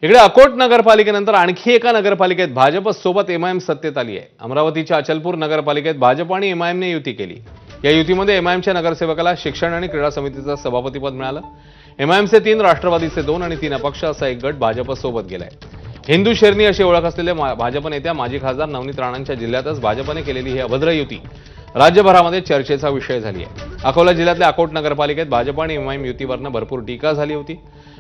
इकडे अकोट नगरपालिकेनंतर आणखी एका नगरपालिकेत भाजप सोबत एमआयएम सत्तेत आली आहे। अमरावतीच्या अचलपूर नगरपालिकेत भाजप आणि एमआयएमने युती केली। या युतीमध्ये एमआयएमच्या नगरसेवकाला शिक्षण आणि क्रीडा समितीचं सभापतीपद मिळालं। एमआयएमचे 3, राष्ट्रवादीचे 2 आणि 3 अपक्ष असा एक गट भाजप सोबत गेलाय। हिंदू शेरनी अशी ओळख असलेले भाजप नेत्या माजी खासदार नवनीत राणांच्या जिल्ह्यातच भाजपने केलेली ही अभद्र युती राज्यभरामध्ये चर्चेचा विषय झाली आहे। अकोला जिल्ह्यातल्या अकोट नगरपालिकेत भाजप आणि एमआयएम युतीवरनं भरपूर टीका झाली होती।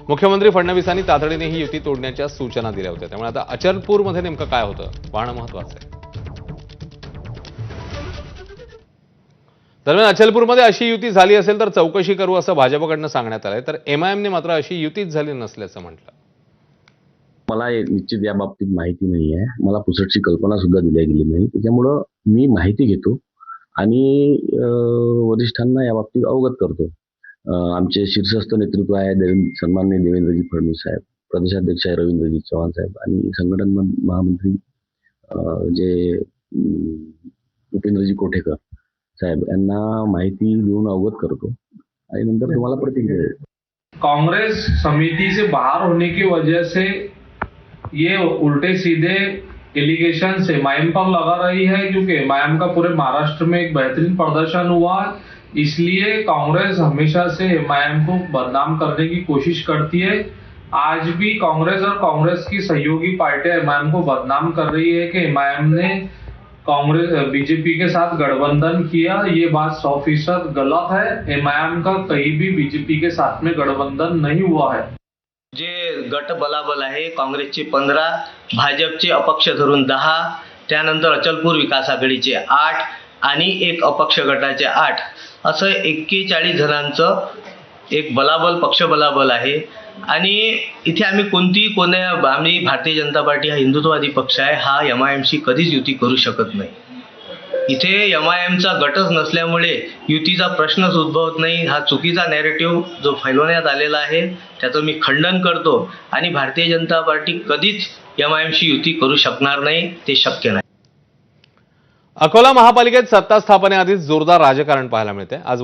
मुख्यमंत्री फडणवीसांनी तातडीने ही युती तोडण्याच्या सूचना दिल्या होत्या। त्यामुळे आता अचलपूरमध्ये नेमकं काय होतं पाहणं महत्त्वाचं आहे। दरम्यान अचलपूरमध्ये अशी युती झाली असेल तर चौकशी करू असं भाजपकडनं सांगण्यात आलंय, तर एमआयएमने मात्र अशी युतीच झाली नसल्याचं म्हटलं। मला निश्चित या बाबतीत माहिती नाही आहे। मला पुसटची कल्पना सुद्धा दिली गेली नाही। त्याच्यामुळं मी माहिती घेतो आणि वरिष्ठांना या बाबतीत अवगत करतो। आमचे शीर्षस्थ नेतृत्व आहे सन्माननीय देवेंद्रजी फडणवीस साहेब, प्रदेशाध्यक्ष आहे रवींद्रजी चव्हाण साहेब आणि संघटन महामंत्री जे उपेंद्रजी कोठेकर साहेब यांना माहिती देऊन अवगत करतो आणि नंतर तुम्हाला प्रतिक्रिया देतो। कांग्रेस समिति से बाहर होने की वजह से ये उल्टे सीधे एलिगेशन एमआईएम पर लगा रही है, क्योंकि एमआईएम का पूरे महाराष्ट्र में एक बेहतरीन प्रदर्शन हुआ। इसलिए कांग्रेस हमेशा से एमआईएम को बदनाम करने की कोशिश करती है। आज भी कांग्रेस और कांग्रेस की सहयोगी पार्टियां एमआईएम को बदनाम कर रही है कि एमआईएम ने कांग्रेस बीजेपी के साथ गठबंधन किया। ये बात 100% गलत है। एमआईएम का कहीं भी बीजेपी के साथ में गठबंधन नहीं हुआ है। जे गट बलाबल आहे काँग्रेसचे 15, भाजपचे अपक्ष धरून 10, त्यानंतर अचलपूर विकास आघाडीचे 8 आणि एक अपक्ष गटाचे 8 असं 41 जणांचं एक बलाबल पक्ष बलाबल आहे। आणि इथे आम्ही भारतीय जनता पार्टी हा हिंदुत्ववादी पक्ष आहे, हा एमआयएमशी कधीच युती करू शकत नाही। इथे एमआयएमचा गटच नसल्यामुळे युतीचा प्रश्नच उद्भवत नाही। हा चुकीचा नॅरेटिव्ह जो फैलवण्यात आलेला आहे त्याचं मी खंडन करतो आणि भारतीय जनता पार्टी कधीच एमआयएमशी युती करू शकणार नाही, ते शक्य नाही। अकोला महापालिकेत सत्ता स्थापनेआधीच जोरदार राजकारण पाहायला मिळते। आज